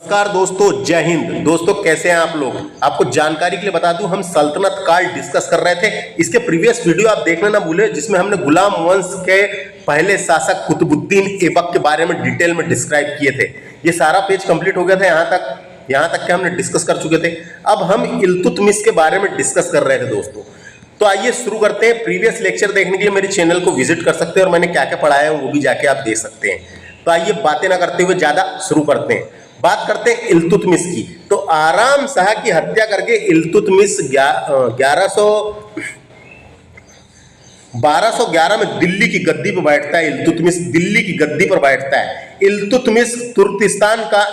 नमस्कार दोस्तों, जय हिंद। दोस्तों कैसे हैं आप लोग। आपको जानकारी के लिए बता दूं, हम सल्तनत काल डिस्कस कर रहे थे। इसके प्रीवियस वीडियो आप देखना ना भूले, जिसमें हमने गुलाम वंश के पहले शासक कुतुबुद्दीन ऐबक के बारे में डिटेल में डिस्क्राइब किए थे। ये सारा पेज कंप्लीट हो गया था। यहाँ तक के हमने डिस्कस कर चुके थे। अब हम इल्तुतमिश के बारे में डिस्कस कर रहे थे दोस्तों। तो आइए शुरू करते हैं। प्रीवियस लेक्चर देखने के लिए मेरे चैनल को विजिट कर सकते हैं और मैंने क्या क्या पढ़ाया है वो भी जाके आप देख सकते हैं। तो आइए बातें ना करते हुए ज्यादा शुरू करते हैं। बात करते हैं इल्तुतमिश की। तो आराम शाह की हत्या करके इल्तुतमिश 1211 में दिल्ली की गद्दी पर बैठता है। इल्तुतमिश दिल्ली की गद्दी पर बैठता है। इल्तुतमिश तुर्किस्तान का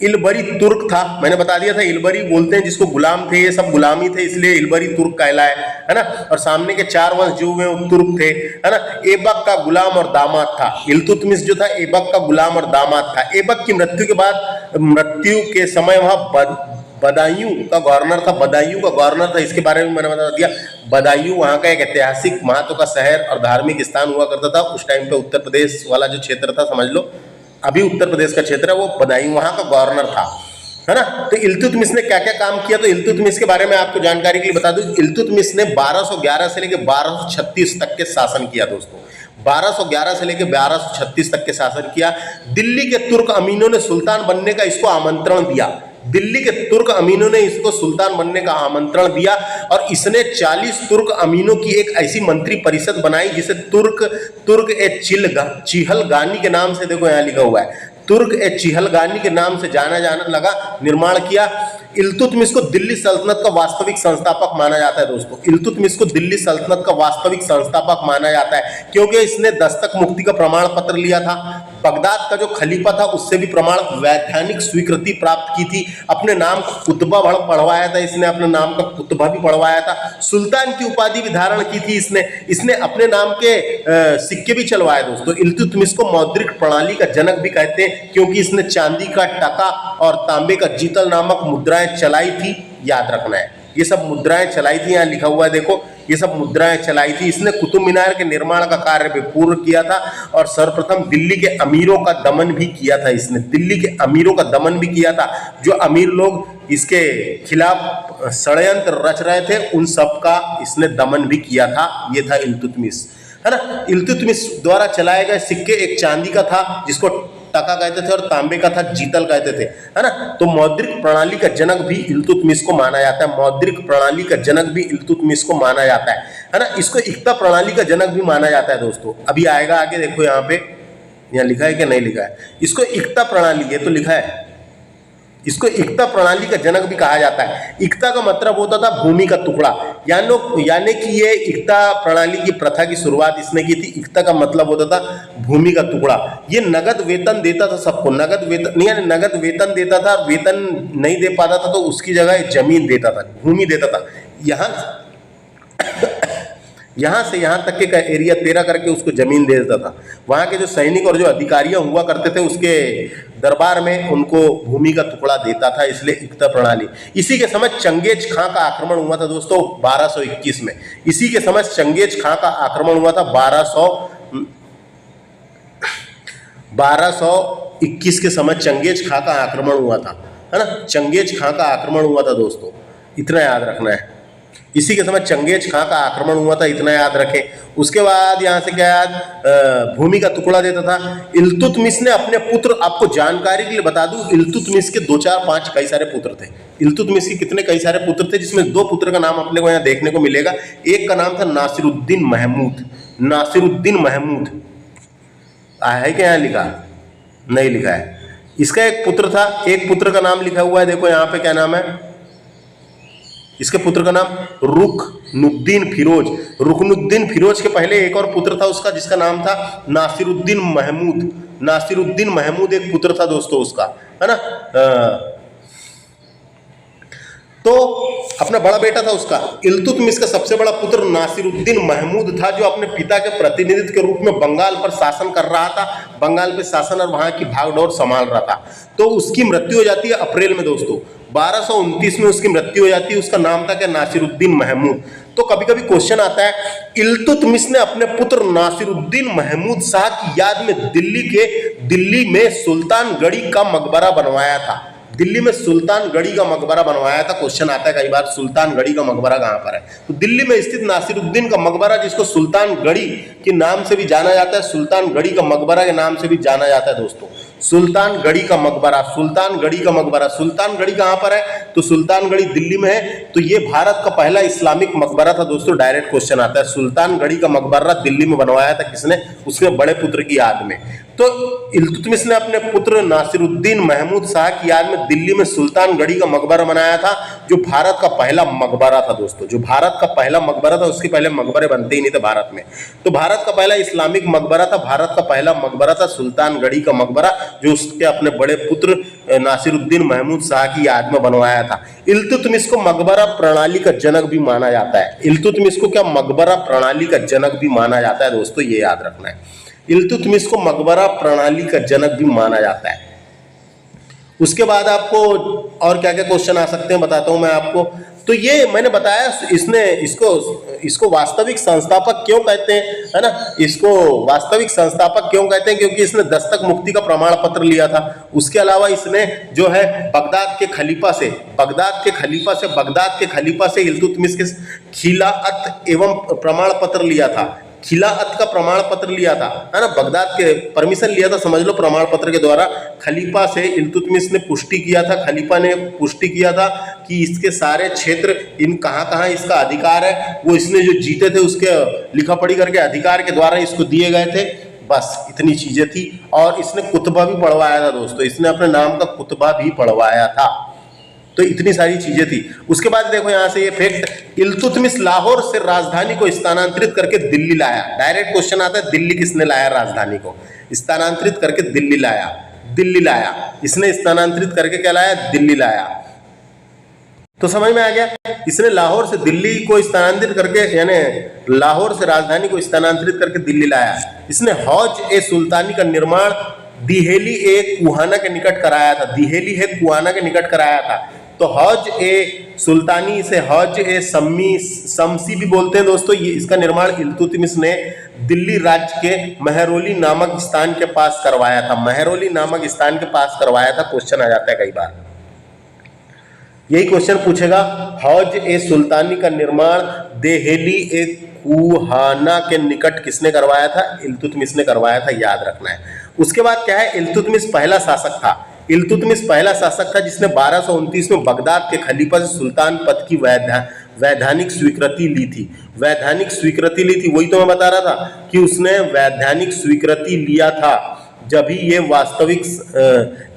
इलबरी तुर्क था। मैंने बता दिया था, इलबरी बोलते हैं जिसको गुलाम थे, ये सब गुलामी थे, इसलिए इलबरी तुर्क कहलाए, है ना। और सामने के 4 वंश जो हुए वो तुर्क थे, है ना। ऐबक का गुलाम और दामाद था। इल्तुतमिश जो था ऐबक का गुलाम और दामाद था। ऐबक की मृत्यु के समय वहां बदायूं का गवर्नर था। बदायूं का गवर्नर था, इसके बारे में मैंने बता दिया। बदायूं वहां का एक ऐतिहासिक महत्व का शहर और धार्मिक स्थान हुआ करता था। उस टाइम पे उत्तर प्रदेश वाला जो क्षेत्र था, समझ लो अभी उत्तर प्रदेश का क्षेत्र है, वो बदायूं वहां का गवर्नर था, है ना। तो इल्तुतमिश ने क्या क्या काम किया, तो इल्तुतमिश के बारे में आपको जानकारी के लिए बता दूं। इल्तुतमिश ने 1211 से लेकर 1236 तक के शासन किया दोस्तों। 1211 से लेकर 1236 तक के शासन किया। दिल्ली के तुर्क अमीनों ने सुल्तान बनने का इसको आमंत्रण दिया। दिल्ली के तुर्क अमीनों ने इसको सुल्तान बनने का आमंत्रण दिया और इसने 40 तुर्क अमीनों की एक ऐसी मंत्री परिषद बनाई जिसे तुर्क ए चिहलगानी के नाम से, देखो यहाँ लिखा हुआ है, तुर्क ए चिहलगानी के नाम से जाना लगा, निर्माण किया। इल्तुतमिश को दिल्ली सल्तनत का वास्तविक संस्थापक माना जाता है दोस्तों। इल्तुतमिश को दिल्ली सल्तनत का वास्तविक संस्थापक माना जाता है क्योंकि इसने दस्तक मुक्ति का प्रमाण पत्र लिया था। बगदाद का जो खलीफा था उससे भी प्रमाण वैधानिक स्वीकृति प्राप्त की थी। अपने नाम का कुतबा पढ़वाया था इसने, अपने नाम का कुतबा भी पढ़वाया था। सुल्तान की उपाधि भी धारण की थी इसने अपने नाम के सिक्के भी चलवाए दोस्तों। इल्तुतमिश को मौद्रिक प्रणाली का जनक भी कहते हैं क्योंकि इसने चांदी का टका और तांबे का जीतल नामक मुद्राएं चलाई थी। याद रखना है, ये सब मुद्राएं चलाई थी, यहाँ लिखा हुआ है देखो, ये सब मुद्राएं चलाई थी। इसने कुतुब मीनार के निर्माण का कार्य भी पूर्ण किया था और सर्वप्रथम दिल्ली के अमीरों का दमन भी किया था। इसने दिल्ली के अमीरों का दमन भी किया था। जो अमीर लोग इसके खिलाफ षड्यंत्र रच रहे थे उन सब का इसने दमन भी किया था। ये था इल्तुतमिश, है ना। इल्तुतमिश द्वारा चलाए गए सिक्के एक चांदी का था जिसको टका कहते थे और तांबे का था जीतल कहते थे, है ना। तो मौद्रिक प्रणाली का जनक भी इल्तुतमिश को माना जाता है। मौद्रिक प्रणाली का जनक भी इल्तुतमिश को माना जाता है ना। इसको इक्ता प्रणाली का जनक भी माना जाता है दोस्तों। अभी आएगा आगे, देखो यहाँ पे, यहाँ लिखा है कि नहीं लिखा है। इसको इक्ता प्रणाली, ये तो लिखा है, इसको इक्ता प्रणाली का जनक भी कहा जाता है। इक्ता का मतलब होता था भूमि का टुकड़ा, यानी कि ये इक्ता प्रणाली की प्रथा की शुरुआत इसने की थी। इक्ता का मतलब होता था भूमि का टुकड़ा। ये नगद वेतन देता था सबको, नगद वेतन नहीं, यानी नगद वेतन देता था। वेतन नहीं दे पाता था तो उसकी जगह जमीन देता था, भूमि देता था। यहाँ से यहाँ तक के एरिया 13 करके उसको जमीन दे देता था। वहाँ के जो सैनिक और जो अधिकारियाँ हुआ करते थे उसके दरबार में उनको भूमि का टुकड़ा देता था, इसलिए इक्ता प्रणाली। इसी के समय चंगेज खां का आक्रमण हुआ था दोस्तों 1221 में। इसी के समय चंगेज खां का आक्रमण हुआ था 1221 के समय चंगेज खां का आक्रमण हुआ था, है ना। चंगेज खां का आक्रमण हुआ था दोस्तों, इतना याद रखना है। इसी के समय चंगेज खां का आक्रमण हुआ था, इतना याद रखें। उसके बाद यहाँ से क्या याद, भूमि का टुकड़ा देता था। इल्तुतमिश ने अपने पुत्र, आपको जानकारी के लिए बता दूं, इल्तुतमिश के 2, 4, 5 कई सारे पुत्र थे। इल्तुतमिश के कितने कई सारे पुत्र थे, जिसमें 2 पुत्र का नाम अपने को यहाँ देखने को मिलेगा। एक का नाम था नासिरुद्दीन महमूद। नासिरुद्दीन महमूद है क्या, यहाँ लिखा नहीं लिखा है। इसका एक पुत्र था, एक पुत्र का नाम लिखा हुआ है, देखो यहाँ पे क्या नाम है इसके पुत्र का नाम, रुकनुद्दीन फिरोज। रुकनुद्दीन फिरोज के पहले एक और पुत्र था उसका जिसका नाम था नासिरुद्दीन महमूद। नासिरुद्दीन महमूद एक पुत्र था दोस्तों उसका, है ना। तो अपना बड़ा बेटा था उसका। इल्तुतमिश का सबसे बड़ा पुत्र नासिरुद्दीन महमूद था जो अपने पिता के प्रतिनिधित्व के रूप में बंगाल पर शासन कर रहा था। बंगाल पे शासन और वहां की भागदौड़ संभाल रहा था। तो उसकी मृत्यु हो जाती है अप्रैल में दोस्तों, 1229 में उसकी मृत्यु हो जाती है। उसका नाम था क्या, नासिरुद्दीन महमूद। तो कभी कभी क्वेश्चन आता है, इल्तुतमिश ने अपने पुत्र नासिरुद्दीन महमूद शाह की याद में दिल्ली में सुल्तानगढ़ी का मकबरा बनवाया था। दिल्ली में सुल्तानगढ़ी का मकबरा बनवाया था। क्वेश्चन आता है कई बार, सुल्तानगढ़ी का मकबरा कहाँ पर है? तो दिल्ली में स्थित नासिरुद्दीन का मकबरा, जिसको सुल्तानगढ़ी के नाम से भी जाना जाता है, सुल्तानगढ़ी का मकबरा के नाम से भी जाना जाता है दोस्तों। सुल्तानगढ़ी का मकबरा, सुल्तानगढ़ी का मकबरा। सुल्तानगढ़ी कहाँ पर है? तो सुल्तानगढ़ी दिल्ली में है। तो ये भारत का पहला इस्लामिक मकबरा था दोस्तों। डायरेक्ट क्वेश्चन आता है, सुल्तानगढ़ी का मकबरा दिल्ली में बनवाया था किसने? उसके बड़े पुत्र की याद में। तो इल्तुतमिश ने अपने पुत्र नासिरुद्दीन महमूद शाह की याद में दिल्ली में सुल्तानगढ़ी का मकबरा बनाया था, जो भारत का पहला मकबरा था दोस्तों। जो भारत का पहला मकबरा था, उसके पहले मकबरे बनते ही नहीं थे भारत में। तो भारत का पहला इस्लामिक मकबरा था, भारत का पहला मकबरा था सुल्तानगढ़ी का मकबरा, जो उसके अपने बड़े पुत्र नासिरुद्दीन महमूद शाह की याद में बनवाया था। इल्तुतमिश को मकबरा प्रणाली का जनक भी माना जाता है। इल्तुतमिश को क्या मकबरा प्रणाली का जनक भी माना जाता है दोस्तों, ये याद रखना है। इल्तुतमिश को मकबरा प्रणाली का जनक भी माना जाता है। उसके बाद आपको और क्या क्या क्वेश्चन आ सकते हैं बताता हूं मैं आपको। तो ये मैंने बताया, इसको वास्तविक संस्थापक क्यों कहते हैं, है ना? इसको वास्तविक संस्थापक क्यों कहते हैं? क्योंकि इसने दस्तक मुक्ति का प्रमाण पत्र लिया था। उसके अलावा इसने जो है बगदाद के खलीफा से इल्तुतमिश के खिलाअत एवं प्रमाण पत्र लिया था। खिलाअत का प्रमाण पत्र लिया था, है ना? बगदाद के परमिशन लिया था, समझ लो, प्रमाण पत्र के द्वारा। खलीफा से इल्तुतमिश ने पुष्टि किया था, खलीफा ने पुष्टि किया था कि इसके सारे क्षेत्र, इन कहाँ इसका अधिकार है, वो इसने जो जीते थे उसके लिखा पढ़ी करके अधिकार के द्वारा इसको दिए गए थे। बस इतनी चीजें थी। और इसने कुतबा भी पढ़वाया था दोस्तों, इसने अपने नाम का कुतबा भी पढ़वाया था। तो इतनी सारी चीजें थी। उसके बाद देखो यहां से ये फैक्ट, इल्तुतमिश लाहौर से राजधानी को स्थानांतरित करके दिल्ली लाया। डायरेक्ट क्वेश्चन आता है, दिल्ली किसने लाया? राजधानी को स्थानांतरित करके दिल्ली लाया। इसने स्थानांतरित करके क्या लाया? दिल्ली लाया। तो समझ में आ गया, इसने लाहौर से दिल्ली को स्थानांतरित करके, यानी लाहौर से राजधानी को स्थानांतरित करके दिल्ली लाया। इसने हौज ए सुल्तानी का निर्माण दिहेली ए कुहाना के निकट कराया था। दिहेली है कुहाना के निकट कराया था। तो हौज ए सुल्तानी से हौज ए शमसी भी बोलते हैं दोस्तों। ये इसका निर्माण इल्तुतमिश ने दिल्ली राज्य के महरौली नामक स्थान के पास करवाया था। महरौली नामक स्थान के पास करवाया था। क्वेश्चन आ जाता है कई बार, यही क्वेश्चन पूछेगा। हौज ए सुल्तानी का निर्माण देहेली ए कुहाना के निकट किसने करवाया था? इल्तुतमिश ने करवाया था, याद रखना है। उसके बाद क्या है, इल्तुतमिश पहला शासक था। इल्तुतमिश पहला शासक था जिसने 1229 में बगदाद के खलीफा से सुल्तान पद की वैधानिक स्वीकृति ली थी। वैधानिक स्वीकृति ली थी, वही तो मैं बता रहा था कि उसने वैधानिक स्वीकृति लिया था, जब ही ये वास्तविक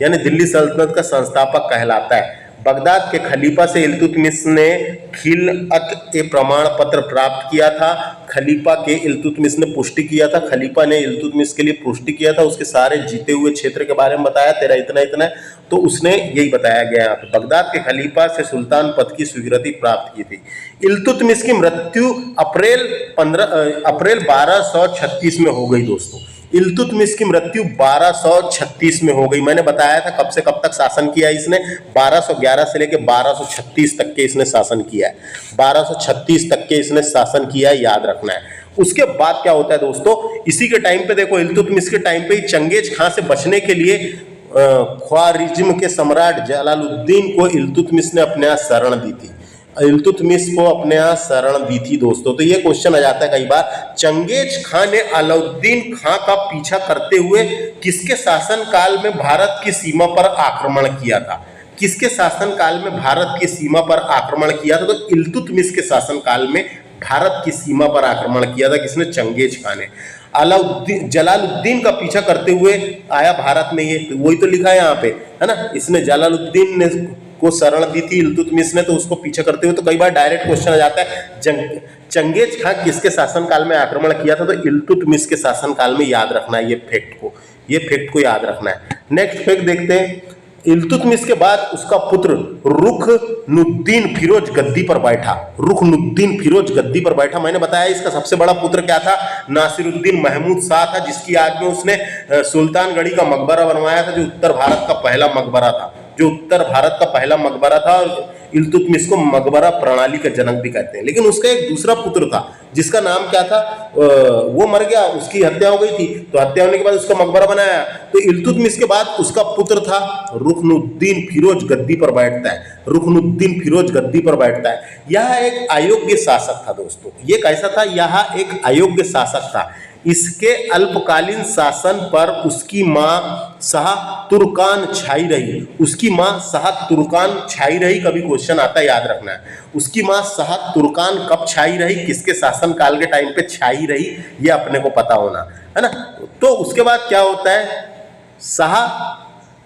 यानी दिल्ली सल्तनत का संस्थापक कहलाता है। बगदाद के खलीफा से इल्तुतमिश ने खिलाअत ए प्रमाण पत्र प्राप्त किया था। खलीफा के इल्तुतमिश ने पुष्टि किया था। खलीफा ने इल्तुतमिश के लिए पुष्टि किया था, उसके सारे जीते हुए क्षेत्र के बारे में बताया, तेरा इतना इतना, तो उसने यही बताया गया यहाँ पे। बगदाद के खलीफा से सुल्तान पद की स्वीकृति प्राप्त की थी। इल्तुतमिश की मृत्यु अप्रैल 1236 में हो गई दोस्तों। इल्तुतमिश की मृत्यु 1236 में हो गई। मैंने बताया था कब से कब तक शासन किया इसने, 1211 से लेकर 1236 तक के इसने शासन किया है। 1236 तक के इसने शासन किया है, याद रखना है। उसके बाद क्या होता है दोस्तों, इसी के टाइम पे देखो, इल्तुतमिश के टाइम पे चंगेज खां से बचने के लिए ख्वारिज्म के सम्राट जलालुद्दीन को इल्तुतमिश ने अपने यहाँ शरण दी थी। इल्तुतमिश को अपने यहाँ शरण दी थी दोस्तों। तो ये क्वेश्चन आ जाता है कई बार, चंगेज खां ने अलाउद्दीन खां का पीछा करते हुए किसके शासन काल में भारत की सीमा पर आक्रमण किया था? किसके शासन काल में भारत की सीमा पर आक्रमण किया था? तो इल्तुतमिश के शासन काल में भारत की सीमा पर आक्रमण किया था। किसने? चंगेज खां ने। जलालुद्दीन का पीछा करते हुए आया भारत में, ये वही तो लिखा है यहाँ पे, है ना? इसने जलालुद्दीन ने को शरण दी थी इल्तुतमिश ने, तो उसको पीछे करते हुए। तो कई बार डायरेक्ट क्वेश्चन आ जाता है, चंगेज खां किसके शासनकाल में आक्रमण किया था? तो इल्तुतमिश के शासनकाल में, याद रखना है ये फैक्ट को याद रखना है। नेक्स्ट फैक्ट देखते हैं, इल्तुतमिश के बाद उसका पुत्र रुकनुद्दीन फिरोज गद्दी पर बैठा। रुकनुद्दीन फिरोज गद्दी पर बैठा। मैंने बताया इसका सबसे बड़ा पुत्र क्या था? नासिरुद्दीन महमूद शाह था, जिसकी याद में उसने सुल्तानगढ़ी का मकबरा बनवाया था, जो उत्तर भारत का पहला मकबरा था। जो उत्तर भारत का पहला मकबरा था, और इल्तुतमिश को मकबरा प्रणाली का जनक भी कहते हैं। लेकिन उसका एक दूसरा पुत्र था जिसका नाम क्या था, वो मर गया, उसकी हत्या हो गई थी, तो हत्या होने के बाद उसका मकबरा बनाया। तो इल्तुतमिश के बाद उसका पुत्र था रुकनुद्दीन फिरोज गद्दी पर बैठता है। रुकनुद्दीन फिरोज गद्दी पर बैठता है। यह एक अयोग्य शासक था दोस्तों। ये कैसा था? यह एक अयोग्य शासक था। इसके अल्पकालीन शासन पर उसकी मां शाह तुर्कान छाई रही। उसकी मां शाह तुर्कान छाई रही, कभी क्वेश्चन आता है, याद रखना है। उसकी मां शाह तुर्कान कब छाई रही, किसके शासन काल के टाइम पे छाई रही, ये अपने को पता होना है ना। तो उसके बाद क्या होता है, शाह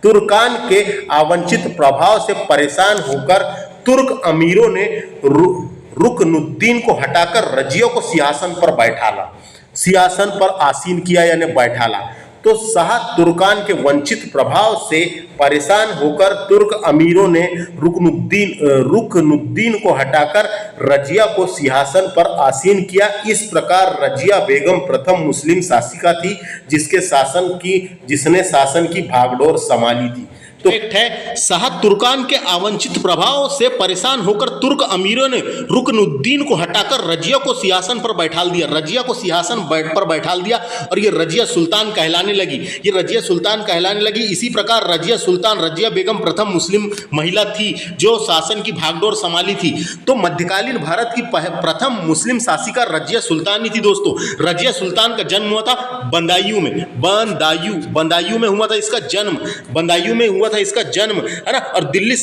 तुर्कान के आवंचित प्रभाव से परेशान होकर तुर्क अमीरों ने रुकनुद्दीन को हटाकर रजिया को सिंहासन पर बैठाला, सिंहासन पर आसीन किया यानी बैठाला। तो शाह तुर्कान के वंचित प्रभाव से परेशान होकर तुर्क अमीरों ने रुकनुद्दीन को हटाकर रजिया को सिंहासन पर आसीन किया। इस प्रकार रजिया बेगम प्रथम मुस्लिम शासिका थी जिसने शासन की भागडोर संभाली थी। तो एक है, शाह तुर्कान के आवंचित प्रभाव से परेशान होकर तुर्क अमीरों ने रुकनुद्दीन को हटाकर रजिया को सिंहासन पर बैठाल दिया। रजिया को सिंहासन पर बैठाल दिया और ये रजिया सुल्तान कहलाने लगी। ये रजिया सुल्तान कहलाने लगी। इसी प्रकार रजिया सुल्तान, रजिया बेगम प्रथम मुस्लिम महिला थी जो शासन की भागडोर संभाली थी। तो मध्यकालीन भारत की प्रथम मुस्लिम शासिका रजिया सुल्तान ही थी दोस्तों। रजिया सुल्तान का जन्म हुआ था बदायूं में। बदायूं में हुआ था इसका जन्म। बदायूं में हुआ था इसका जन्म, है ना। और दिल्ली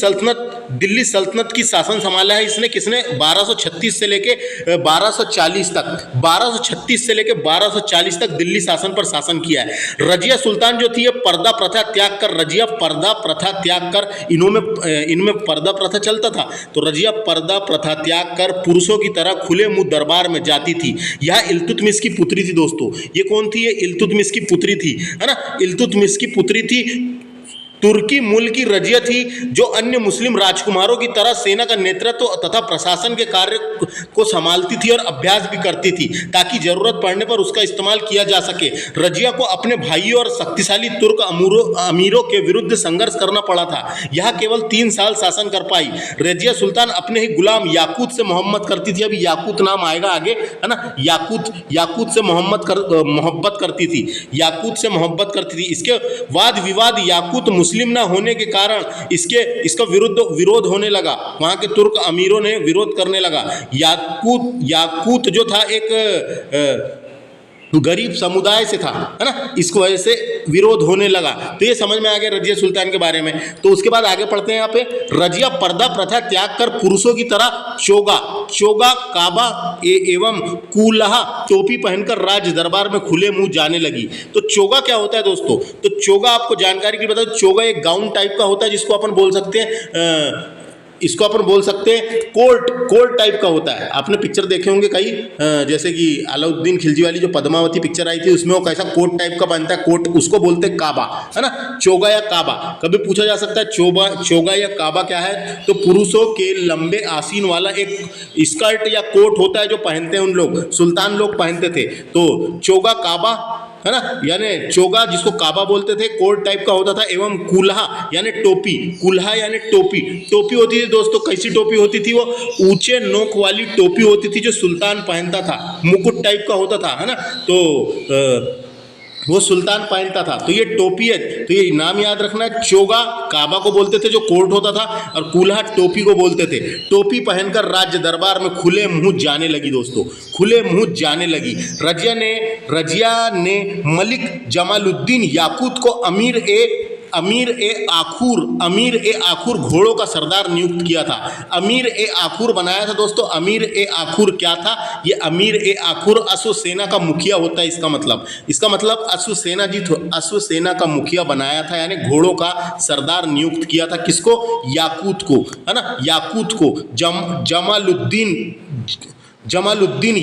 सल्तनत की शासन संभाला है इसने। किसने? 1236 से लेके 1240 तक, 1236 से लेके 1240 तक दिल्ली शासन पर शासन किया है। रजिया सुल्तान जो थी ये पर्दा प्रथा त्याग कर, रजिया पर्दा प्रथा त्याग कर, इनमें पर्दा प्रथा चलता था, तो रजिया पर्दा प्रथा त्याग कर पुरुषों की तरह खुले मुंह दरबार में जाती थी। यह इल्तुतमिश की पुत्री थी दोस्तों। ये कौन थी? ये इल्तुतमिश की पुत्री थी, है ना। इल्तुतमिश की पुत्री थी, तुर्की मूल की रजिया थी जो अन्य मुस्लिम राजकुमारों की तरह सेना का नेतृत्व तथा प्रशासन के कार्य को संभालती थी और अभ्यास भी करती थी ताकि जरूरत पड़ने पर उसका इस्तेमाल किया जा सके। रजिया को अपने भाइयों और शक्तिशाली तुर्क अमीरों के विरुद्ध संघर्ष करना पड़ा था। यह केवल 3 साल शासन कर पाई। रजिया सुल्तान अपने ही गुलाम याकूत से मोहब्बत करती थी। अभी याकूत नाम आएगा आगे, है ना। याकूत से मोहब्बत करती थी। याकूत से मोहब्बत करती थी। इसके वाद विवाद याकूत मुस्लिम न होने के कारण इसका विरोध होने लगा। वहां के तुर्क अमीरों ने विरोध करने लगा। याकूत जो था एक गरीब समुदाय से था, है ना। इसको वजह से विरोध होने लगा। तो ये समझ में आ गया रजिया सुल्तान के बारे में। तो उसके बाद आगे पढ़ते हैं यहाँ पे। रजिया पर्दा प्रथा त्याग कर पुरुषों की तरह चोगा काबा एवं कुल्हा टोपी पहनकर राज दरबार में खुले मुंह जाने लगी। तो चोगा क्या होता है दोस्तों? तो चोगा आपको जानकारी की बता, चोगा एक गाउन टाइप का होता है जिसको अपन बोल सकते हैं, इसको अपन बोल सकते हैं कोट टाइप का होता है। आपने पिक्चर देखे होंगे कई, जैसे कि अलाउद्दीन खिलजी वाली जो पद्मावती पिक्चर आई थी उसमें वो कैसा कोट टाइप का पहनता है, कोट, उसको बोलते हैं काबा, है ना। चोगा या काबा कभी पूछा जा सकता है। चोगा या काबा क्या है? तो पुरुषों के लंबे आसीन वाला एक स्कर्ट या कोट होता है जो पहनते हैं उन लोग, सुल्तान लोग पहनते थे। तो चोगा काबा, है ना, यानी चोगा जिसको काबा बोलते थे, कोट टाइप का होता था। एवं कुल्हा यानी टोपी, कुल्हा यानी टोपी होती थी दोस्तों। कैसी टोपी होती थी? वो ऊंचे नोक वाली टोपी होती थी जो सुल्तान पहनता था, मुकुट टाइप का होता था, है ना। तो वो सुल्तान पहनता था। तो ये टोपी है, तो ये नाम याद रखना है। चोगा काबा को बोलते थे जो कोट होता था, और कुल्हा टोपी को बोलते थे। टोपी पहनकर राज्य दरबार में खुले मुंह जाने लगी दोस्तों, खुले मुंह जाने लगी। रजिया ने मलिक जमालुद्दीन याकूत को अमीर ए आखुर घोड़ों का सरदार नियुक्त किया था। अमीर ए आखुर बनाया था दोस्तों। अमीर ए आखुर क्या था? ये अमीर ए आखुर अश्वसेना का मुखिया होता है। इसका मतलब अश्वसेना का मुखिया बनाया था, यानी घोड़ों का सरदार नियुक्त किया था। किसको? याकूत को, है ना। याकूत को जमालुद्दीन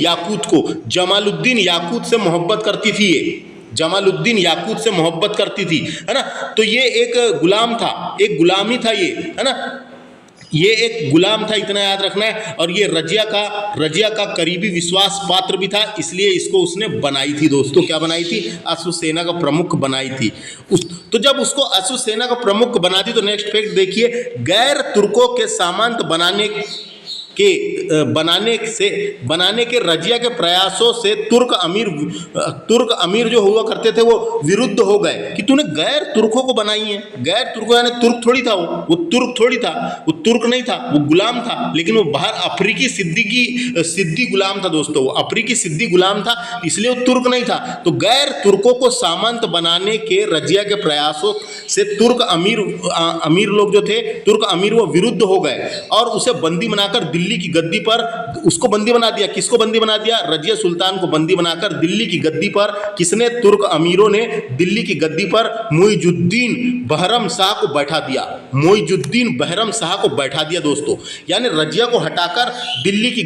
याकूत से मोहब्बत करती थी। ये जमालुद्दीन याकूत से मोहब्बत करती थी, है ना। तो ये एक गुलाम था, एक गुलामी था ये, है ना। ये एक गुलाम था, इतना याद रखना है, और ये रजिया का करीबी विश्वास पात्र भी था, इसलिए इसको उसने बनाई थी दोस्तों। क्या बनाई थी? अश्वसेना का प्रमुख बनाई थी। तो जब उसको अश्वसेना का प्रमुख बना दी तो नेक्स्ट फैक्ट देखिए, गैर तुर्कों के सामंत बनाने के रजिया के प्रयासों से तुर्क अमीर जो हुआ करते थे वो विरुद्ध हो गए कि तूने गैर तुर्कों को बनाई है। गैर तुर्कों यानी तुर्क थोड़ी था, वो तुर्क थोड़ी था, वो तुर्क नहीं था, वो गुलाम था, लेकिन वो बाहर अफ्रीकी सिद्दी गुलाम था दोस्तों, वो अफ्रीकी सिद्दी गुलाम था, इसलिए वो तुर्क नहीं था। तो गैर तुर्कों को सामंत बनाने के रजिया के प्रयासों से तुर्क अमीर लोग जो थे, तुर्क अमीर वो विरुद्ध हो गए और उसे बंदी बनाकर दिल्ली की गद्दी पर उसको बंदी बना दिया। किसको बंदी बना दिया? रजिया सुल्तान को बंदी बनाकर दिल्ली की गद्दी पर किसने? तुर्क अमीरों ने दिल्ली की गद्दी पर मुइजुद्दीन बहरम शाह को बैठा दिया। मुइजुद्दीन बहरम शाह को बैठा दिया दोस्तों, यानी रजिया को हटाकर दिल्ली की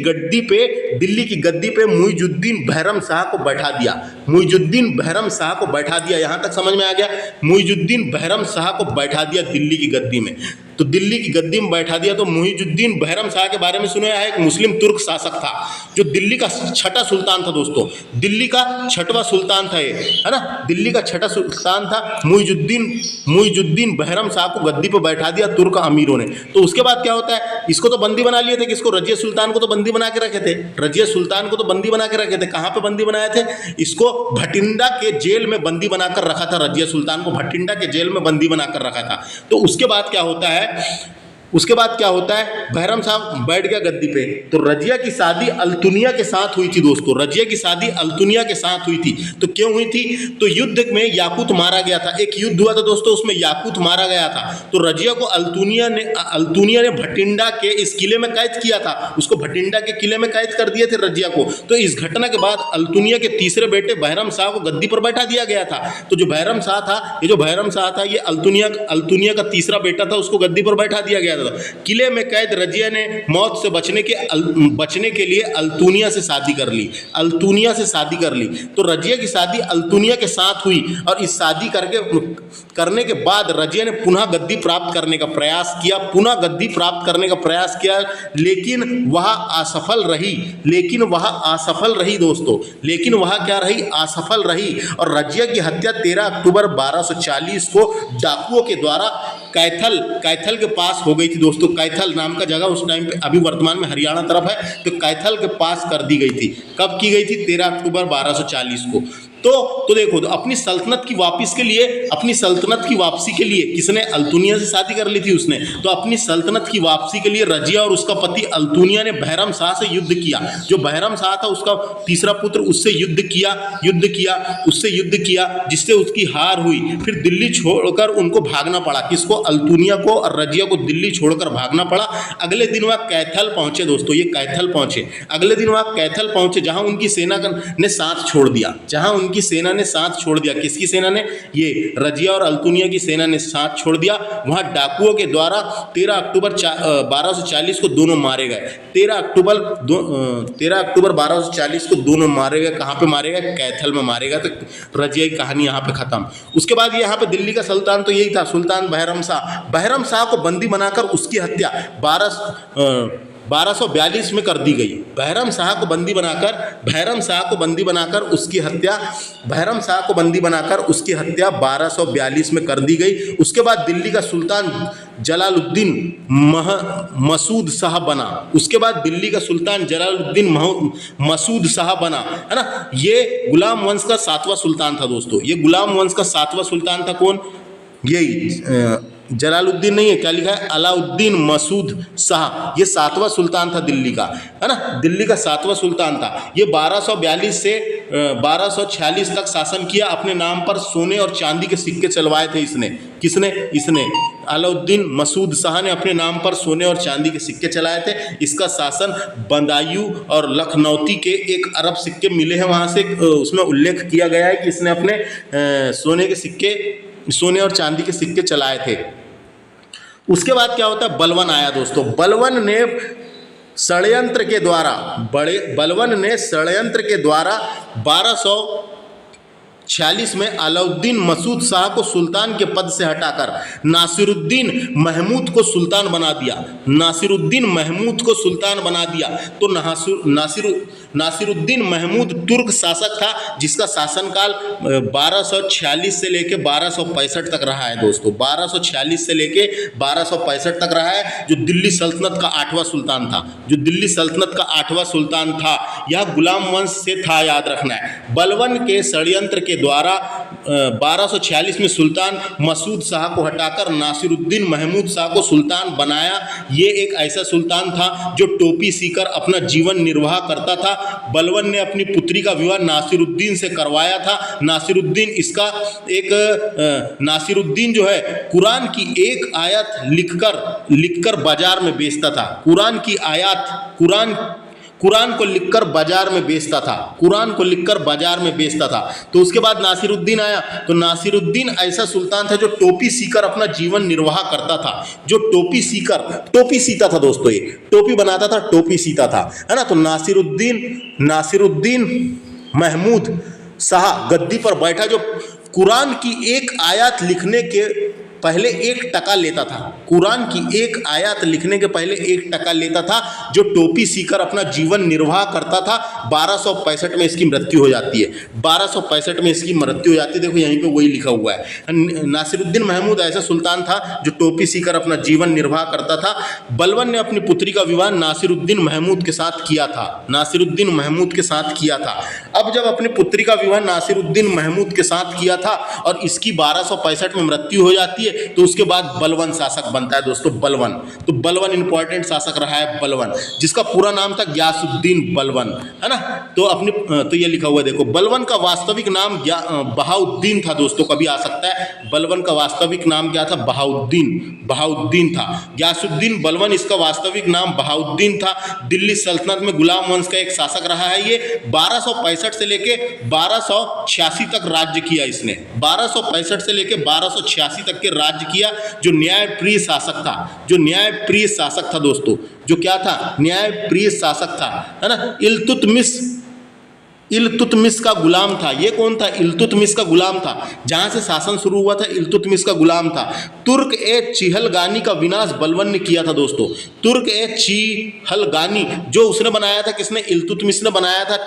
गद्दी पे मुइजुद्दीन बहरम शाह को बैठा दिया। मुइजुद्दीन बहरम शाह को बैठा दिया, यहां तक समझ में आ गया? मुइजुद्दीन बहरम शाह को बैठा दिया दिल्ली की गद्दी में। तो दिल्ली की गद्दी में बैठा दिया। तो मुइजुद्दीन बहरम शाह के बारे में सुना है, एक मुस्लिम तुर्क शासक था जो दिल्ली का छठा सुल्तान था दोस्तों, दिल्ली का छठवां सुल्तान था ये, है ना, दिल्ली का छठा सुल्तान था। मुइजुद्दीन बहरम शाह को गद्दी पर बैठा दिया तुर्क अमीरों ने। तो उसके बाद क्या होता है? इसको तो बंदी बना लिए थे, किसको? रजिया सुल्तान को तो बंदी बना के रखे थे, रजिया सुल्तान को तो बंदी बना के रखे थे। कहाँ पे बंदी बनाए थे? इसको भटिंडा के जेल में बंदी बनाकर रखा था, रजिया सुल्तान को भटिंडा के जेल में बंदी बनाकर रखा था। तो उसके बाद क्या होता है? बहरम साहब बैठ गया गद्दी पे। तो रजिया की शादी अल्तुनिया के साथ हुई थी दोस्तों, रजिया की शादी अल्तुनिया के साथ हुई थी। तो क्यों हुई थी? तो युद्ध में याकूत मारा गया था, एक युद्ध हुआ था दोस्तों, उसमें याकूत मारा गया था। तो रजिया को अल्तुनिया ने भटिंडा के इस किले में कैद किया था, उसको भटिंडा के किले में कैद कर दिए थे रजिया को। तो इस घटना के बाद अल्तुनिया के तीसरे बेटे बहरम शाह को गद्दी पर बैठा दिया गया था। तो जो बहरम शाह था ये अल्तुनिया का तीसरा बेटा था, उसको गद्दी पर बैठा दिया गया था। किले में कैद रजिया ने मौत से बचने के लिए अल्तुनिया से शादी कर ली। तो रजिया की शादी अल्तुनिया के साथ हुई और इस शादी करने के बाद रजिया ने पुनः गद्दी प्राप्त करने का प्रयास किया, लेकिन वह असफल रही दोस्तों, असफल रही और रजिया की हत्या 13 अक्टूबर 1240 को डाकुओं के द्वारा कैथल के पास हो गई थी दोस्तों। कैथल नाम का जगह उस टाइम पे, अभी वर्तमान में हरियाणा तरफ है, तो कैथल के पास कर दी गई थी। कब की गई थी? 13 अक्टूबर 1240 को। तो देखो, तो अपनी सल्तनत की वापसी के लिए किसने? अल्तुनिया से शादी कर ली थी उसने। तो अपनी सल्तनत की वापसी के लिए रजिया और उसका पति अल्तुनिया ने बहरम शाह से युद्ध किया। जो बहरम शाह था उसका तीसरा पुत्र, उससे युद्ध किया जिससे उसकी हार हुई। फिर दिल्ली छोड़कर उनको भागना पड़ा, किसको? अल्तुनिया को और रजिया को दिल्ली छोड़कर भागना पड़ा। अगले दिन वह कैथल पहुंचे दोस्तों, ये कैथल पहुंचे। अगले दिन वह कैथल पहुंचे जहां उनकी सेना ने साथ छोड़ दिया, किसकी सेना ने? ये रजिया और अल्तुनिया की सेना ने साथ छोड़ दिया। वहां डाकुओं के द्वारा 13 अक्टूबर 1240 को दोनों मारे गए। 13 अक्टूबर 1240 को दोनों मारे गए। कहां पे मारे गए? कैथल में मारे गए। तो रजिया की कहानी यहां पे खत्म। उसके बाद यहां पे दिल्ली का सुल्तान तो यही था, सुल्तान बहरम शाह को बंदी बनाकर उसकी हत्या 1242 में कर दी गई। बहरम शाह को बंदी बनाकर उसकी हत्या 1242 में कर दी गई। उसके बाद दिल्ली का सुल्तान जलालुद्दीन मसूद शाह बना, है ना। ये गुलाम वंश का 7वां सुल्तान था दोस्तों, कौन? यही जलालुद्दीन नहीं है, क्या लिखा है? अलाउद्दीन मसूद शाह। ये 7वां सुल्तान था दिल्ली का, है ना, दिल्ली का 7वां सुल्तान था। ये 1242 से 1246 तक शासन किया। अपने नाम पर सोने और चांदी के सिक्के चलवाए थे इसने। इसने अलाउद्दीन मसूद शाह ने अपने नाम पर सोने और चांदी के सिक्के चलाए थे। इसका शासन बदायूं और लखनौती के 1 अरब सिक्के मिले हैं, वहाँ से उसमें उल्लेख किया गया है कि इसने अपने सोने और चांदी के सिक्के चलाए थे। उसके बाद क्या होता है? बलवन आया दोस्तों। बलवन ने षड्यंत्र के द्वारा 46 में अलाउद्दीन मसूद शाह को सुल्तान के पद से हटाकर नासिरुद्दीन महमूद को सुल्तान बना दिया। नासिरुद्दीन महमूद को सुल्तान बना दिया। तो नासिरुद्दीन महमूद तुर्क शासक था जिसका शासनकाल 1246 से लेके 1265 तक रहा है दोस्तों। 1246 से लेके 1265 तक रहा है। जो दिल्ली सल्तनत का 8वां सुल्तान था, जो दिल्ली सल्तनत का 8वां सुल्तान था, यह गुलाम वंश से था, याद रखना है। बलबन के षड्यंत्र के द्वारा 1246 में सुल्तान मसूद शाह को हटाकर नासिरुद्दीन महमूद शाह को सुल्तान बनाया। ये एक ऐसा सुल्तान था जो टोपी सीकर अपना जीवन निर्वाह करता था। बलबन ने अपनी पुत्री का विवाह नासिरुद्दीन से करवाया था। नासिरुद्दीन जो है कुरान की एक आयत लिखकर बाजार में बेचता था। कुरान को लिखकर बाजार में बेचता था। कुरान को लिखकर बाजार में बेचता था। तो उसके बाद नासिरुद्दीन आया। तो नासिरुद्दीन ऐसा सुल्तान था जो टोपी सीकर अपना जीवन निर्वाह करता था। जो टोपी सीता था दोस्तों, ये टोपी बनाता था, टोपी सीता था, है ना। तो नासिरुद्दीन महमूद शाह गद्दी पर बैठा जो कुरान की एक आयत लिखने के पहले 1 टका लेता था। कुरान की एक आयत लिखने के पहले 1 टका लेता था, जो टोपी सीकर अपना जीवन निर्वाह करता था। 1265 में इसकी मृत्यु हो जाती है। 1265 में इसकी मृत्यु हो जाती है। देखो यहीं पे वही लिखा हुआ है। नासिरुद्दीन महमूद ऐसा सुल्तान था जो टोपी सीकर अपना जीवन निर्वाह करता था। बलबन ने अपनी पुत्री का विवाह नासिरुद्दीन महमूद के साथ किया था। नासिरुद्दीन महमूद के साथ किया था। अब जब अपनी पुत्री का विवाह नासिरुद्दीन महमूद के साथ किया था और इसकी 1265 में मृत्यु हो जाती है, तो उसके बाद बलबन शासक बनता है दोस्तों। बलबन, तो बलबन इंपॉर्टेंट शासक रहा है। बलबन जिसका पूरा नाम था गयासुद्दीन बलबन, है ना। तो ये लिखा हुआ है देखो। बलबन का वास्तविक नाम बहाउद्दीन था दोस्तों। कभी आ सकता है। बलबन का वास्तविक नाम क्या था? बहाउद्दीन था। गयासुद्दीन बलबन इसका वास्तविक नाम बहाउद्दीन था। दिल्ली सल्तनत में गुलाम वंश का एक शासक रहा है। ये 1265 से लेके 1286 तक राज्य किया इसने। 1265 से लेके 1286 तक के राज्य किया। जो न्यायप्रिय शासक था दोस्तों। जो क्या था? न्यायप्रिय शासक था, है ना। इल्तुतमिश का गुलाम था। ये कौन था? इल्तुतमिश का गुलाम था। जहां से शासन शुरू हुआ था इल्तुतमिश का गुलाम था। तुर्क ए चिहलगानी का विनाश बलबन ने किया था दोस्तों। तुर्क ए चिहलगानी जो उसने बनाया था, किसने? इल्तुतमिश ने बनाया था।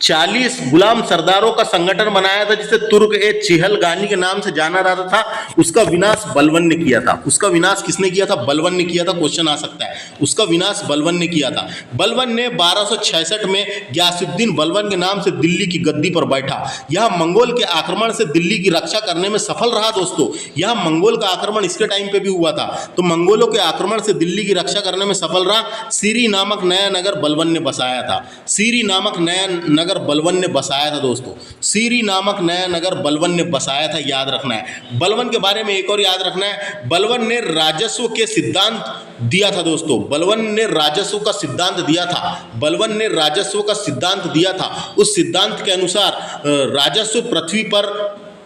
40 गुलाम सरदारों का संगठन बनाया था जिसे तुर्क ए चिहलगानी के नाम से जाना जाता था। उसका विनाश बलबन ने किया था। उसका विनाश किसने किया था? बलबन ने किया था। क्वेश्चन आ सकता है। उसका विनाश बलबन ने किया था। बलबन ने 1266 में गयासुद्दीन बलबन के नाम से दिल्ली की गद्दी पर बैठा। यह मंगोल के आक्रमण से दिल्ली की रक्षा करने में सफल रहा दोस्तों। यह मंगोल का आक्रमण इसके टाइम पे भी हुआ था। तो मंगोलों के आक्रमण से दिल्ली की रक्षा करने में सफल रहा। सीरी नामक नया नगर बलबन ने बसाया था। सीरी नामक नया नगर बलबन ने बसाया था दोस्तों। सीरी नामक नया नगर बलबन ने बसाया था, याद रखना है। बलबन के बारे में एक और याद रखना है। बलबन ने राजस्व के सिद्धांत दिया था दोस्तों। बलबन ने राजस्व का सिद्धांत दिया था। बलबन ने राजस्व का सिद्धांत दिया था। उस सिद्धांत के अनुसार राजस्व पृथ्वी पर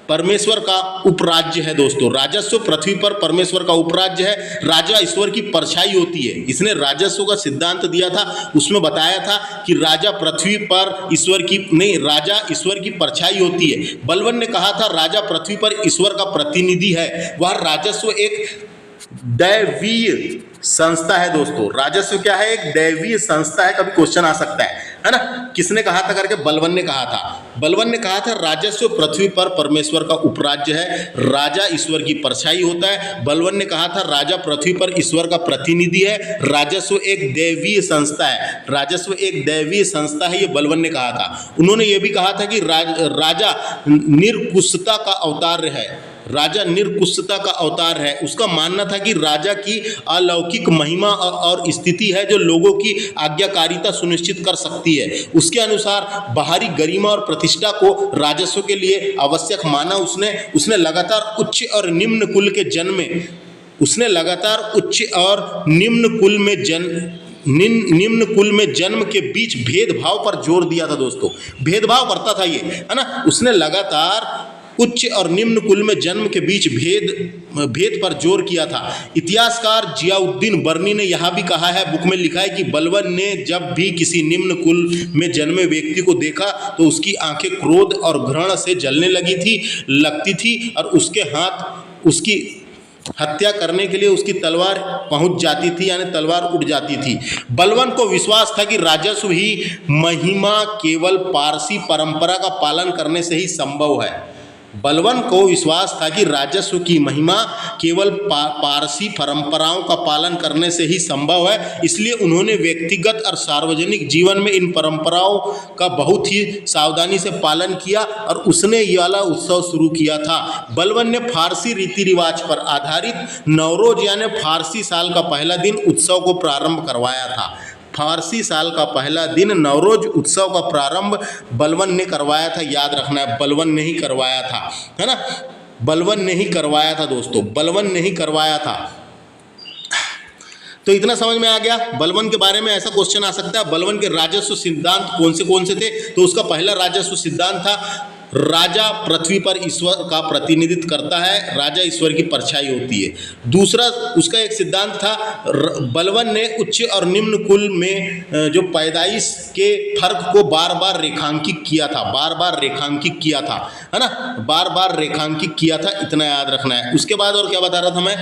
परमेश्वर का उपराज्य है दोस्तों। राजस्व पृथ्वी पर परमेश्वर का उपराज्य है। राजा ईश्वर की परछाई होती है। इसने राजस्व का सिद्धांत दिया था। उसमें बताया था कि राजा पृथ्वी पर राजा ईश्वर की परछाई होती है। बलबन ने कहा था राजा पृथ्वी पर ईश्वर का प्रतिनिधि है। वह राजस्व एक दैवीय संस्था है दोस्तों। राजस्व क्या है? एक दैवीय संस्था है। कभी क्वेश्चन आ सकता है ना। किसने कहा था करके? बलबन ने कहा था। बलबन ने कहा था राजस्व पृथ्वी पर परमेश्वर का उपराज्य है। राजा ईश्वर की परछाई होता है। बलबन ने कहा था राजा पृथ्वी पर ईश्वर का प्रतिनिधि है। राजस्व एक दैवीय संस्था है। राजस्व एक दैवीय संस्था है, ये बलबन ने कहा था। उन्होंने ये भी कहा था कि राजा निरकुशता का अवतार है। राजा निरकुशता का अवतार है। उसका मानना था कि राजा की अलौकिक महिमा और स्थिति है जो लोगों की आज्ञाकारिता सुनिश्चित कर सकती है। उसके अनुसार बाहरी गरिमा और प्रतिष्ठा को राजस्व के लिए आवश्यक माना। उसने लगातार उच्च और निम्न कुल के जन्म निम्न कुल में जन्म के बीच भेदभाव पर जोर दिया था दोस्तों। भेदभाव करता था ये, है ना। उसने लगातार उच्च और निम्न कुल में जन्म के बीच भेद पर जोर किया था। इतिहासकार जियाउद्दीन बर्नी ने यह भी कहा है, बुक में लिखा है कि बलबन ने जब भी किसी निम्न कुल में जन्मे व्यक्ति को देखा तो उसकी आंखें क्रोध और घृणा से जलने लगती थी और उसके हाथ उसकी हत्या करने के लिए उसकी तलवार पहुंच जाती थी, यानी तलवार उठ जाती थी। बलबन को विश्वास था कि राजस्व ही महिमा केवल पारसी परंपरा का पालन करने से ही संभव है। बलबन को विश्वास था कि राजस्व की महिमा केवल पारसी परंपराओं का पालन करने से ही संभव है, इसलिए उन्होंने व्यक्तिगत और सार्वजनिक जीवन में इन परंपराओं का बहुत ही सावधानी से पालन किया और उसने ये वाला उत्सव शुरू किया था। बलबन ने फारसी रीति रिवाज पर आधारित नवरोज यानी फारसी साल का पहला दिन उत्सव को प्रारंभ करवाया था। फारसी साल का पहला दिन नवरोज उत्सव का प्रारंभ बलबन ने करवाया था। याद रखना है, बलबन ने ही करवाया था, है ना, बलबन ने ही करवाया था दोस्तों, बलबन ने ही करवाया था। तो इतना समझ में आ गया। बलबन के बारे में ऐसा क्वेश्चन आ सकता है, बलबन के राजस्व सिद्धांत कौन से थे। तो उसका पहला राजस्व सिद्धांत था, राजा पृथ्वी पर ईश्वर का प्रतिनिधित्व करता है, राजा ईश्वर की परछाई होती है। दूसरा उसका एक सिद्धांत था, बलबन ने उच्च और निम्न कुल में जो पैदाइश के फर्क को बार बार रेखांकित किया था, बार बार रेखांकित किया था, है ना, बार बार रेखांकित किया था। इतना याद रखना है। उसके बाद और क्या बता रहा था मैं,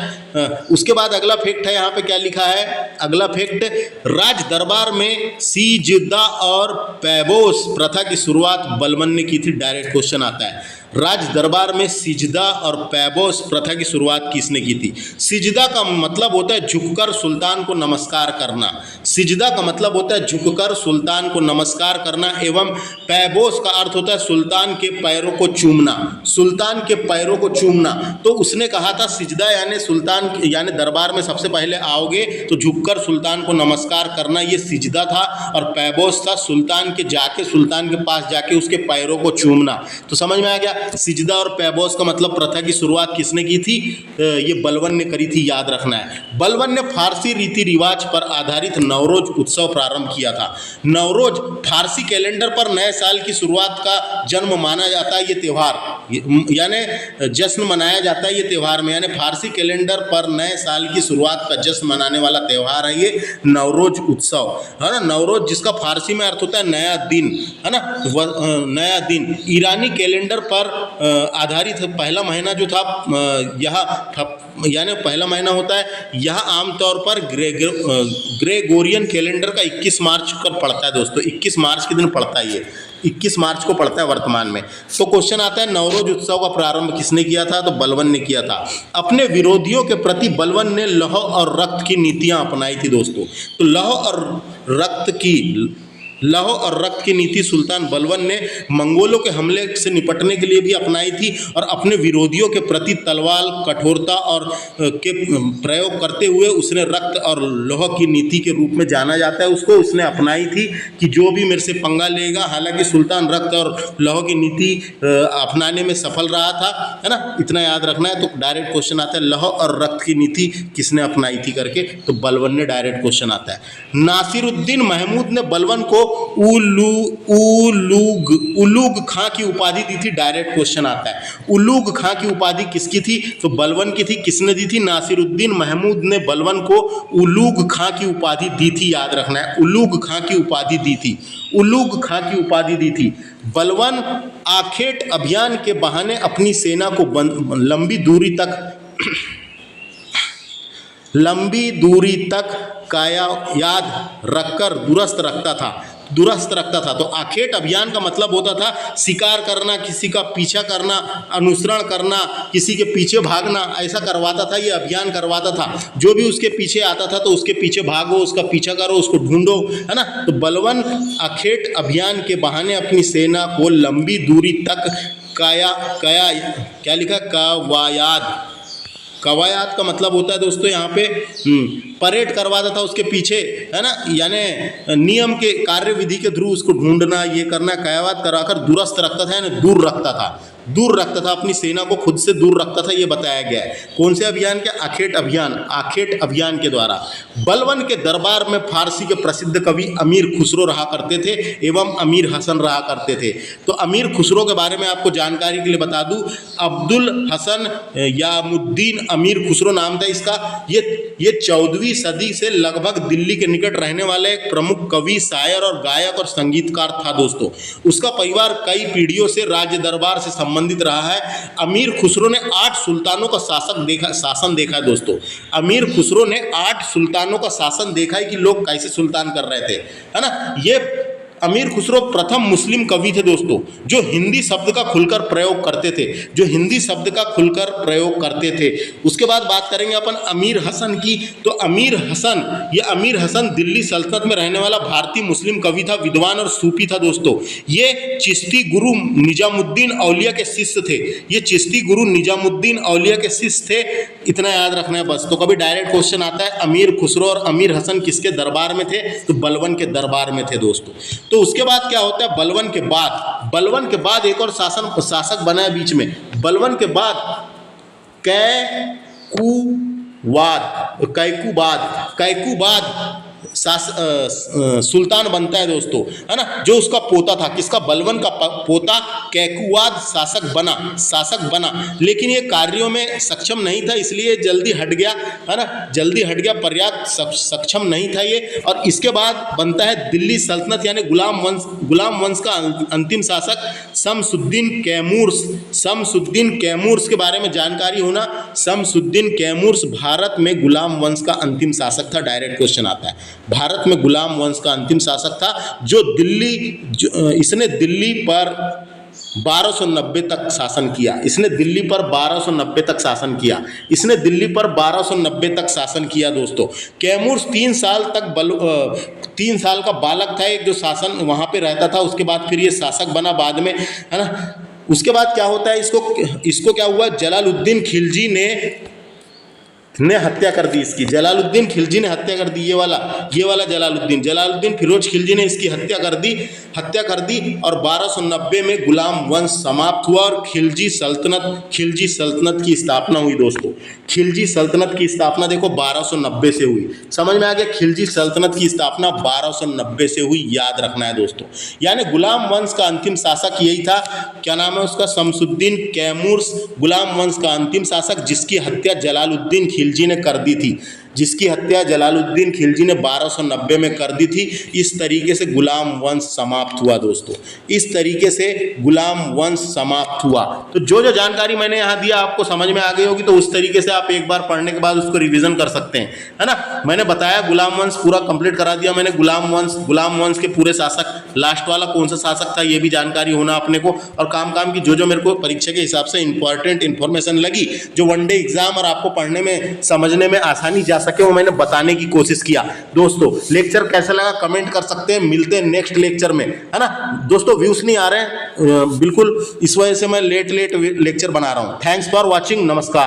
उसके बाद अगला फैक्ट है, यहाँ पे क्या लिखा है, अगला फैक्ट, राज दरबार में सिजदा और पैबोस प्रथा की शुरुआत बलबन ने की थी। डायरेक्ट क्वेश्चन आता है, राज दरबार में सिजदा और पैबोस प्रथा की शुरुआत किसने की थी। सिजदा का मतलब होता है झुककर सुल्तान को नमस्कार करना, सिजदा का मतलब होता है झुककर सुल्तान को नमस्कार करना, एवं पैबोस का अर्थ होता है सुल्तान के पैरों को चूमना, सुल्तान के पैरों को चूमना। तो उसने कहा था सिजदा यानी सुल्तान यानी दरबार में सबसे पहले आओगे तो झुककर सुल्तान को नमस्कार करना, ये सिजदा था, और पैबोस था सुल्तान के पास जाके उसके पैरों को चूमना। तो समझ में आ गया, सिजदा और पैबोस का मतलब प्रथा की शुरुआत किसने की थी, ये बलबन ने करी थी। याद रखना है, बलबन ने फारसी रीति रिवाज पर आधारित नवरोज उत्सव प्रारंभ किया था। नवरोज फारसी कैलेंडर पर नए साल की शुरुआत का जन्म माना जाता है। ये त्यौहार यानी जश्न मनाया जाता है ये त्यौहार में, यानी फारसी कैलेंडर पर नए साल की शुरुआत का जश्न मनाने वाला त्यौहार है ये नवरोज उत्सव, है ना। नवरोज जिसका फारसी में अर्थ होता है नया दिन, है ना, नया दिन। ईरानी कैलेंडर पर आधारित पहला महीना जो था यानी पहला महीना होता है, यह आमतौर पर ग्रेगोरियन कैलेंडर का 21 मार्च को पड़ता है दोस्तों, 21 मार्च के दिन पड़ता है ये, 21 मार्च को पड़ता है वर्तमान में। तो क्वेश्चन आता है नवरोज उत्सव का प्रारंभ किसने किया था, तो बलबन ने किया था। अपने विरोधियों के प्रति बलबन ने लौह और रक्त की नीतियां अपनाई थी दोस्तों। तो लौह और रक्त की नीति सुल्तान बलबन ने मंगोलों के हमले से निपटने के लिए भी अपनाई थी, और अपने विरोधियों के प्रति तलवार कठोरता और के प्रयोग करते हुए उसने रक्त और लौह की नीति के रूप में जाना जाता है, उसको उसने अपनाई थी कि जो भी मेरे से पंगा लेगा। हालांकि सुल्तान रक्त और लौह की नीति अपनाने में सफल रहा था, है ना, इतना याद रखना है। तो डायरेक्ट क्वेश्चन आता है लौह और रक्त की नीति किसने अपनाई थी करके, तो बलबन ने डायरेक्ट क्वेश्चन आता है। नासिरुद्दीन महमूद ने बलबन को उलूग खां की उपाधि दी थी। डायरेक्ट क्वेश्चन आता है, उलूग खां की उपाधि किसकी थी, तो बलबन की थी। किसने दी थी, नासिरुद्दीन महमूद ने बलबन को उलूग खां की उपाधि दी थी। याद रखना है, उलूग खां की उपाधि दी थी, उलूग खां की उपाधि दी थी। बलबन आखेट अभियान के बहाने अपनी सेना को लंबी दूरी तक कायायाद रखकर दुरुस्त रखता था। तो आखेट अभियान का मतलब होता था शिकार करना, किसी का पीछा करना, अनुसरण करना, किसी के पीछे भागना, ऐसा करवाता था, ये अभियान करवाता था। जो भी उसके पीछे आता था तो उसके पीछे भागो, उसका पीछा करो, उसको ढूंढो, है ना। तो बलबन आखेट अभियान के बहाने अपनी सेना को लंबी दूरी तक क्या लिखा, कवायद का मतलब होता है दोस्तों यहाँ पे परेड करवाता था उसके पीछे, है ना, यानी नियम के कार्यविधि के थ्रू उसको ढूंढना, ये करना, कवायद कराकर दुरुस्त रखता था, यानी दूर रखता था, दूर रखता था, अपनी सेना को खुद से दूर रखता था, ये बताया गया है। कौन से अभियान के? आखेट अभियान के द्वारा। बलबन के दरबार में फारसी के प्रसिद्ध कवि अमीर खुसरो रहा करते थे एवं अमीर हसन रहा करते थे। तो अमीर खुसरो के बारे में आपको जानकारी के लिए बता दूं, अब्दुल हसन यामुद्दीन अमीर खुसरो नाम था इसका। ये 14वीं सदी से लगभग दिल्ली के निकट रहने वाला एक प्रमुख कवि, शायर और गायक और संगीतकार था दोस्तों। उसका परिवार कई पीढ़ियों से राज्य दरबार से संबंधित रहा है। अमीर खुसरो ने 8 सुल्तानों का शासन देखा है दोस्तों। अमीर खुसरो ने 8 सुल्तानों का शासन देखा है कि लोग कैसे सुल्तान कर रहे थे, है ना। ये अमीर खुसरो प्रथम मुस्लिम कवि थे दोस्तों, जो हिंदी शब्द का खुलकर प्रयोग करते थे। उसके बाद बात करेंगे अपन अमीर हसन की। तो अमीर हसन दिल्ली सल्तनत में रहने वाला भारतीय मुस्लिम कवि था, विद्वान और सूफी था दोस्तों। ये चिश्ती गुरु निजामुद्दीन औलिया के शिष्य थे। इतना याद रखना है बस। तो कभी डायरेक्ट क्वेश्चन आता है अमीर खुसरो और अमीर हसन किसके दरबार में थे? तो बलबन के दरबार में थे दोस्तों। तो उसके बाद क्या होता है? बलबन के बाद एक और शासक बना है बीच में। बलबन के बाद कैकुबाद सुल्तान बनता है दोस्तों, है ना। जो उसका पोता था, किसका? बलबन का पोता कैकुबाद शासक बना, लेकिन ये कार्यों में सक्षम नहीं था, इसलिए जल्दी हट गया, है ना। पर्याप्त सक्षम नहीं था ये। और इसके बाद बनता है दिल्ली सल्तनत यानी गुलाम वंश का अंतिम शासक शमसुद्दीन कैमूर्स के बारे में जानकारी होना। शमसुद्दीन कैमूर्स भारत में गुलाम वंश का अंतिम शासक था। डायरेक्ट क्वेश्चन आता है, भारत में गुलाम वंश का अंतिम शासक था, इसने दिल्ली पर 1290 तक शासन किया दोस्तों। कैमूर 3 साल का बालक था, एक जो शासन वहाँ पे रहता था। उसके बाद फिर ये शासक बना बाद में, है ना। उसके बाद क्या होता है? इसको क्या हुआ? जलालुद्दीन खिलजी ने हत्या कर दी इसकी। जलालुद्दीन खिलजी ने हत्या कर दी। ये वाला जलालुद्दीन फिरोज खिलजी ने इसकी हत्या कर दी और 1290 में गुलाम वंश समाप्त हुआ और खिलजी सल्तनत की स्थापना हुई दोस्तों। खिलजी सल्तनत की स्थापना देखो 1290 से हुई। समझ में आ गया? खिलजी सल्तनत की स्थापना 1290 से हुई, याद रखना है दोस्तों। यानी गुलाम वंश का अंतिम शासक यही था, क्या नाम है उसका? शमसुद्दीन कैमूर्स, गुलाम वंश का अंतिम शासक, जिसकी हत्या जलालुद्दीन खिलजी ने कर दी थी। 1290 में कर दी थी। इस तरीके से गुलाम वंश समाप्त हुआ दोस्तों। तो जो जानकारी मैंने यहाँ दिया आपको समझ में आ गई होगी। तो उस तरीके से आप एक बार पढ़ने के बाद उसको रिवीजन कर सकते हैं, है ना। मैंने बताया गुलाम वंश पूरा कंप्लीट करा दिया मैंने। गुलाम वंश के पूरे शासक, लास्ट वाला कौन सा शासक था ये भी जानकारी होना अपने को। और काम की जो मेरे को परीक्षा के हिसाब से इंपॉर्टेंट इन्फॉर्मेशन लगी, जो वनडे एग्जाम और आपको पढ़ने में समझने में आसानी जा सके, वो मैंने बताने की कोशिश किया दोस्तों। लेक्चर कैसा लगा कमेंट कर सकते हैं। मिलते हैं नेक्स्ट लेक्चर में, है ना दोस्तों। व्यूज नहीं आ रहे हैं बिल्कुल, इस वजह से मैं लेट लेक्चर बना रहा हूं। थैंक्स फॉर वॉचिंग, नमस्कार।